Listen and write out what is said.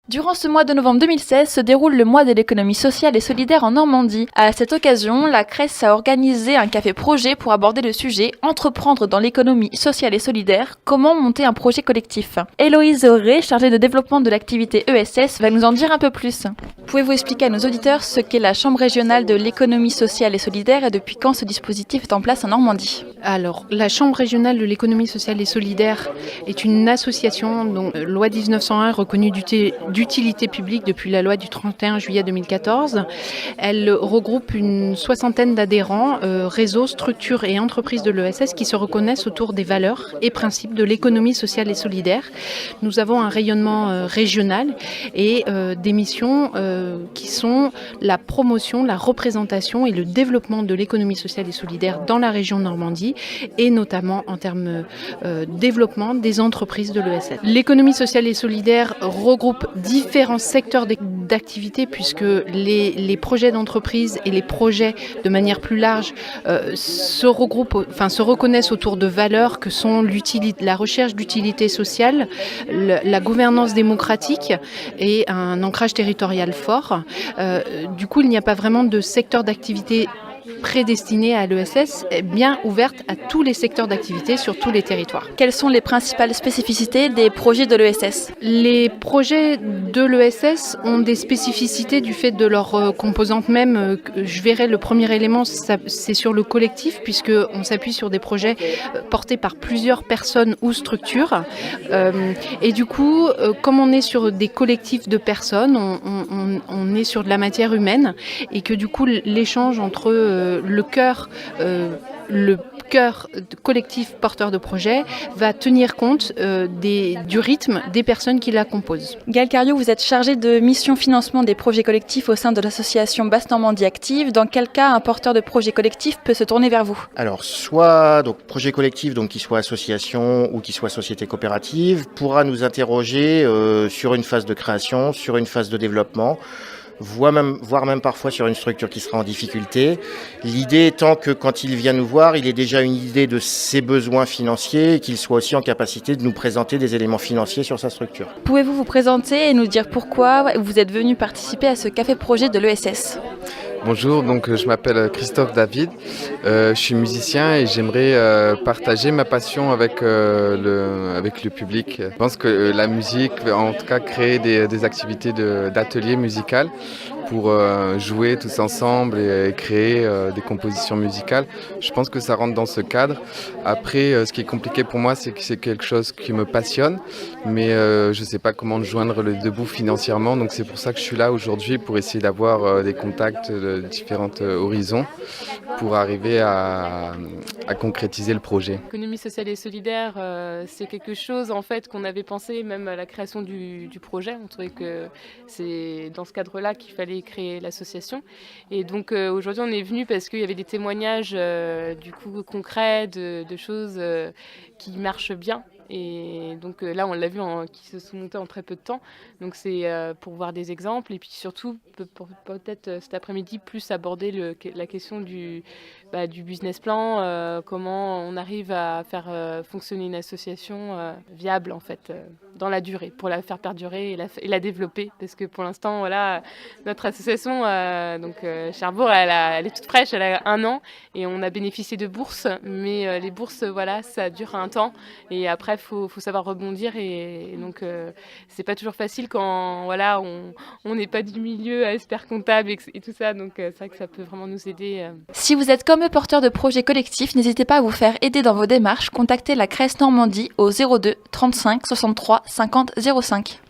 Durant ce mois de novembre 2016 se déroule le mois de l'économie sociale et solidaire en Normandie. À cette occasion, la CRES a organisé un café projet pour aborder le sujet « Entreprendre dans l'économie sociale et solidaire, comment monter un projet collectif ». Héloïse Auré, chargée de développement de l'activité ESS, va nous en dire un peu plus. Pouvez-vous expliquer à nos auditeurs ce qu'est la Chambre régionale de l'économie sociale et solidaire et depuis quand ce dispositif est en place en Normandie ? Alors, la Chambre régionale de l'économie sociale et solidaire est une association dont loi 1901 reconnue d'utilité publique depuis la loi du 31 juillet 2014. Elle regroupe une soixantaine d'adhérents, réseaux, structures et entreprises de l'ESS qui se reconnaissent autour des valeurs et principes de l'économie sociale et solidaire. Nous avons un rayonnement régional et des missions qui sont la promotion, la représentation et le développement de l'économie sociale et solidaire dans la région Normandie et notamment en termes développement des entreprises de l'ESS. L'économie sociale et solidaire regroupe différents secteurs d'activité puisque les projets d'entreprise et les projets de manière plus large se reconnaissent autour de valeurs que sont la recherche d'utilité sociale, la gouvernance démocratique et un ancrage territorial fort. Du coup, il n'y a pas vraiment de secteur d'activité prédestinée à l'ESS, est bien ouverte à tous les secteurs d'activité sur tous les territoires. Quelles sont les principales spécificités des projets de l'ESS ? Les projets de l'ESS ont des spécificités du fait de leur composante même. Je verrai le premier élément, c'est sur le collectif, puisqu'on s'appuie sur des projets portés par plusieurs personnes ou structures. Et du coup, comme on est sur des collectifs de personnes, on est sur de la matière humaine, et que du coup, l'échange entre le cœur collectif porteur de projet va tenir compte du rythme des personnes qui la composent. Gaëlle Cariou, vous êtes chargée de mission financement des projets collectifs au sein de l'association Basse Normandie Active. Dans quel cas un porteur de projet collectif peut se tourner vers vous ? Alors, soit projet collectif, qui soit association ou qui soit société coopérative, pourra nous interroger sur une phase de création, sur une phase de développement, voire même parfois sur une structure qui sera en difficulté. L'idée étant que quand il vient nous voir, il ait déjà une idée de ses besoins financiers et qu'il soit aussi en capacité de nous présenter des éléments financiers sur sa structure. Pouvez-vous vous présenter et nous dire pourquoi vous êtes venu participer à ce café projet de l'ESS ? Bonjour, je m'appelle Christophe David, je suis musicien et j'aimerais partager ma passion avec le public. Je pense que la musique, en tout cas créer des activités d'atelier musical pour jouer tous ensemble et créer des compositions musicales. Je pense que ça rentre dans ce cadre. Après, ce qui est compliqué pour moi, c'est que c'est quelque chose qui me passionne, mais je ne sais pas comment joindre le deux bouts financièrement. Donc c'est pour ça que je suis là aujourd'hui, pour essayer d'avoir des contacts de différents horizons pour arriver à concrétiser le projet. L'économie sociale et solidaire, c'est quelque chose en fait qu'on avait pensé même à la création du projet. On trouvait que c'est dans ce cadre-là qu'il fallait créer l'association. Et donc aujourd'hui on est venu parce qu'il y avait des témoignages du coup concrets de choses qui marchent bien. Et donc là, on l'a vu qui se sont montés en très peu de temps. Donc c'est pour voir des exemples et puis surtout pour peut-être cet après-midi plus aborder la question du business plan, comment on arrive à faire fonctionner une association viable en fait dans la durée, pour la faire perdurer et la développer. Parce que pour l'instant, voilà, notre association, Cherbourg, elle est toute fraîche, elle a 1 an et on a bénéficié de bourses, mais les bourses, voilà, ça dure un temps et après faut savoir rebondir et donc c'est pas toujours facile quand voilà on n'est pas du milieu expert comptable et tout ça, donc c'est vrai que ça peut vraiment nous aider. Si vous êtes comme eux porteur de projets collectifs, n'hésitez pas à vous faire aider dans vos démarches. Contactez la CRES Normandie au 02 35 63 50 05.